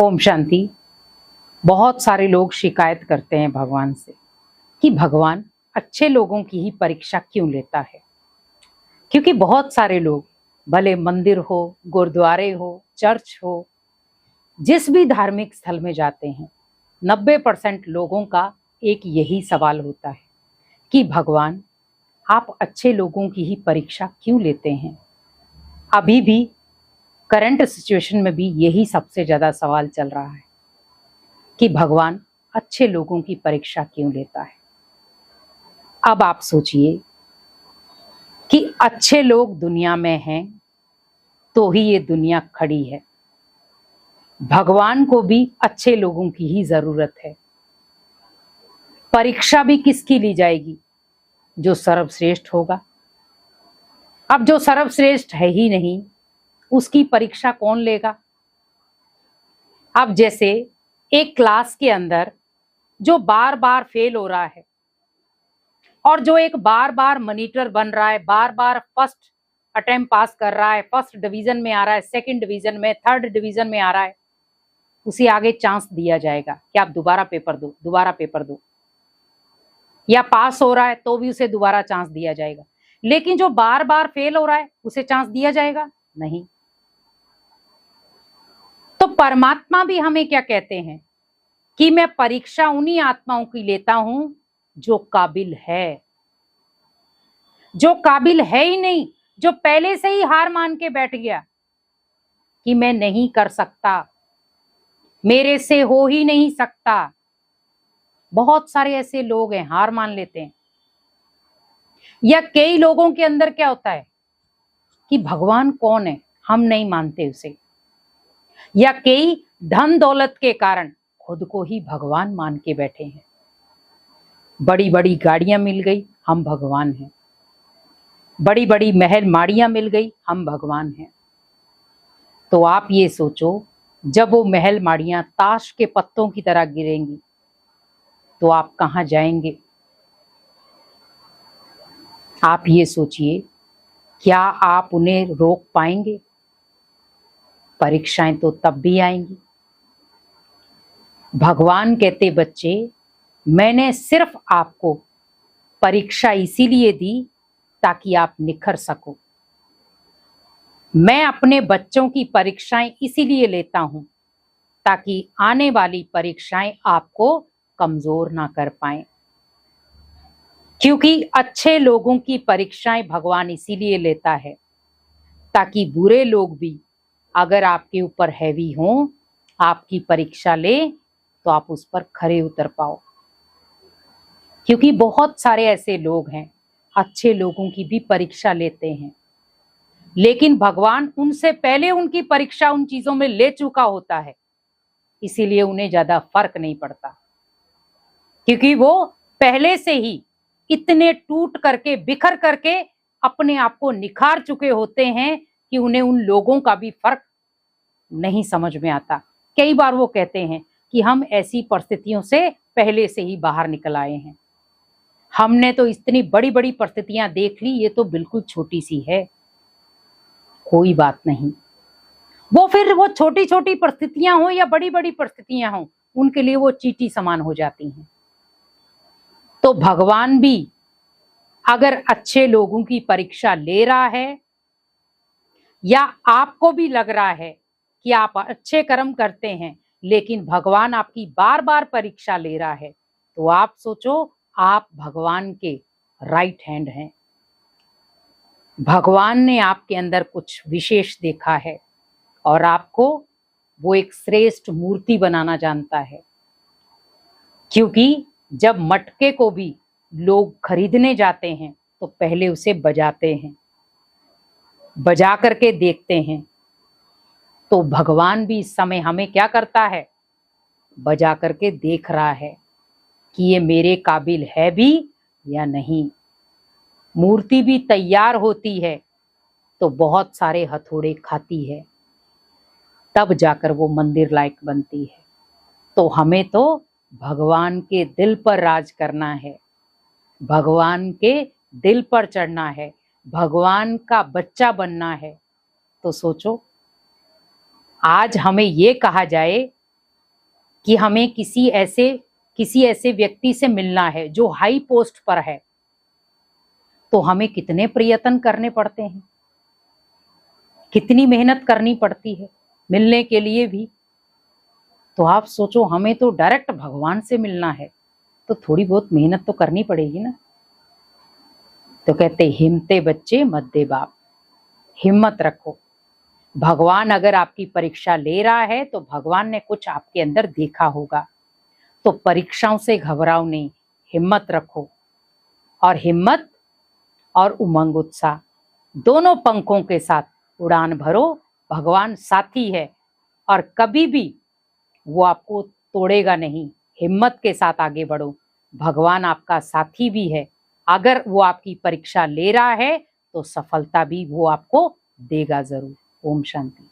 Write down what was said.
ओम शांति। बहुत सारे लोग शिकायत करते हैं भगवान से कि भगवान अच्छे लोगों की ही परीक्षा क्यों लेता है। क्योंकि बहुत सारे लोग, भले मंदिर हो, गुरुद्वारे हो, चर्च हो, जिस भी धार्मिक स्थल में जाते हैं, 90% लोगों का एक यही सवाल होता है कि भगवान आप अच्छे लोगों की ही परीक्षा क्यों लेते हैं। अभी भी करंट सिचुएशन में भी यही सबसे ज्यादा सवाल चल रहा है कि भगवान अच्छे लोगों की परीक्षा क्यों लेता है। अब आप सोचिए कि अच्छे लोग दुनिया में हैं तो ही ये दुनिया खड़ी है। भगवान को भी अच्छे लोगों की ही जरूरत है। परीक्षा भी किसकी ली जाएगी? जो सर्वश्रेष्ठ होगा। अब जो सर्वश्रेष्ठ है ही नहीं, उसकी परीक्षा कौन लेगा? अब जैसे एक क्लास के अंदर जो बार बार फेल हो रहा है और जो एक बार बार मॉनिटर बन रहा है, बार बार फर्स्ट अटेम्प्ट पास कर रहा है, फर्स्ट डिवीजन में आ रहा है, सेकंड डिवीजन में, थर्ड डिवीजन में आ रहा है, उसे आगे चांस दिया जाएगा कि आप दोबारा पेपर दो, दोबारा पेपर दो। या पास हो रहा है तो भी उसे दोबारा चांस दिया जाएगा। लेकिन जो बार बार फेल हो रहा है उसे चांस दिया जाएगा नहीं। तो परमात्मा भी हमें क्या कहते हैं कि मैं परीक्षा उन्हीं आत्माओं की लेता हूं जो काबिल है। जो काबिल है ही नहीं, जो पहले से ही हार मान के बैठ गया कि मैं नहीं कर सकता, मेरे से हो ही नहीं सकता। बहुत सारे ऐसे लोग हैं, हार मान लेते हैं। या कई लोगों के अंदर क्या होता है कि भगवान कौन है, हम नहीं मानते उसे। या कई धन दौलत के कारण खुद को ही भगवान मान के बैठे हैं। बड़ी बड़ी गाड़ियां मिल गई, हम भगवान हैं। बड़ी बड़ी महल माड़ियां मिल गई, हम भगवान हैं। तो आप ये सोचो, जब वो महल माड़ियां ताश के पत्तों की तरह गिरेंगी तो आप कहां जाएंगे? आप ये सोचिए, क्या आप उन्हें रोक पाएंगे? परीक्षाएं तो तब भी आएंगी। भगवान कहते, बच्चे मैंने सिर्फ आपको परीक्षा इसीलिए दी ताकि आप निखर सको। मैं अपने बच्चों की परीक्षाएं इसीलिए लेता हूं ताकि आने वाली परीक्षाएं आपको कमजोर ना कर पाए। क्योंकि अच्छे लोगों की परीक्षाएं भगवान इसीलिए लेता है ताकि बुरे लोग भी अगर आपके ऊपर हैवी हों, आपकी परीक्षा ले तो आप उस पर खरे उतर पाओ। क्योंकि बहुत सारे ऐसे लोग हैं, अच्छे लोगों की भी परीक्षा लेते हैं, लेकिन भगवान उनसे पहले उनकी परीक्षा उन चीजों में ले चुका होता है, इसीलिए उन्हें ज्यादा फर्क नहीं पड़ता। क्योंकि वो पहले से ही इतने टूट करके, बिखर करके अपने आप को निखार चुके होते हैं कि उन्हें उन लोगों का भी फर्क नहीं समझ में आता। कई बार वो कहते हैं कि हम ऐसी परिस्थितियों से पहले से ही बाहर निकल आए हैं, हमने तो इतनी बड़ी बड़ी परिस्थितियां देख ली, ये तो बिल्कुल छोटी सी है। कोई बात नहीं, वो फिर वो छोटी छोटी परिस्थितियां हो या बड़ी बड़ी परिस्थितियां हो, उनके लिए वो चींटी समान हो जाती हैं। तो भगवान भी अगर अच्छे लोगों की परीक्षा ले रहा है, या आपको भी लग रहा है कि आप अच्छे कर्म करते हैं लेकिन भगवान आपकी बार बार परीक्षा ले रहा है, तो आप सोचो, आप भगवान के राइट हैंड हैं। भगवान ने आपके अंदर कुछ विशेष देखा है और आपको वो एक श्रेष्ठ मूर्ति बनाना जानता है। क्योंकि जब मटके को भी लोग खरीदने जाते हैं तो पहले उसे बजाते हैं, बजा करके देखते हैं। तो भगवान भी इस समय हमें क्या करता है? बजा करके देख रहा है कि ये मेरे काबिल है भी या नहीं। मूर्ति भी तैयार होती है तो बहुत सारे हथौड़े खाती है, तब जाकर वो मंदिर लायक बनती है। तो हमें तो भगवान के दिल पर राज करना है, भगवान के दिल पर चढ़ना है, भगवान का बच्चा बनना है। तो सोचो, आज हमें ये कहा जाए कि हमें किसी ऐसे व्यक्ति से मिलना है जो हाई पोस्ट पर है, तो हमें कितने प्रयत्न करने पड़ते हैं, कितनी मेहनत करनी पड़ती है मिलने के लिए भी। तो आप सोचो, हमें तो डायरेक्ट भगवान से मिलना है, तो थोड़ी बहुत मेहनत तो करनी पड़ेगी ना। तो कहते हिम्मते बच्चे मत दे बाप, हिम्मत रखो। भगवान अगर आपकी परीक्षा ले रहा है तो भगवान ने कुछ आपके अंदर देखा होगा। तो परीक्षाओं से घबराओ नहीं, हिम्मत रखो। और हिम्मत और उमंग उत्साह दोनों पंखों के साथ उड़ान भरो। भगवान साथी है और कभी भी वो आपको तोड़ेगा नहीं। हिम्मत के साथ आगे बढ़ो, भगवान आपका साथी भी है। अगर वो आपकी परीक्षा ले रहा है तो सफलता भी वो आपको देगा जरूर। ओम शांति।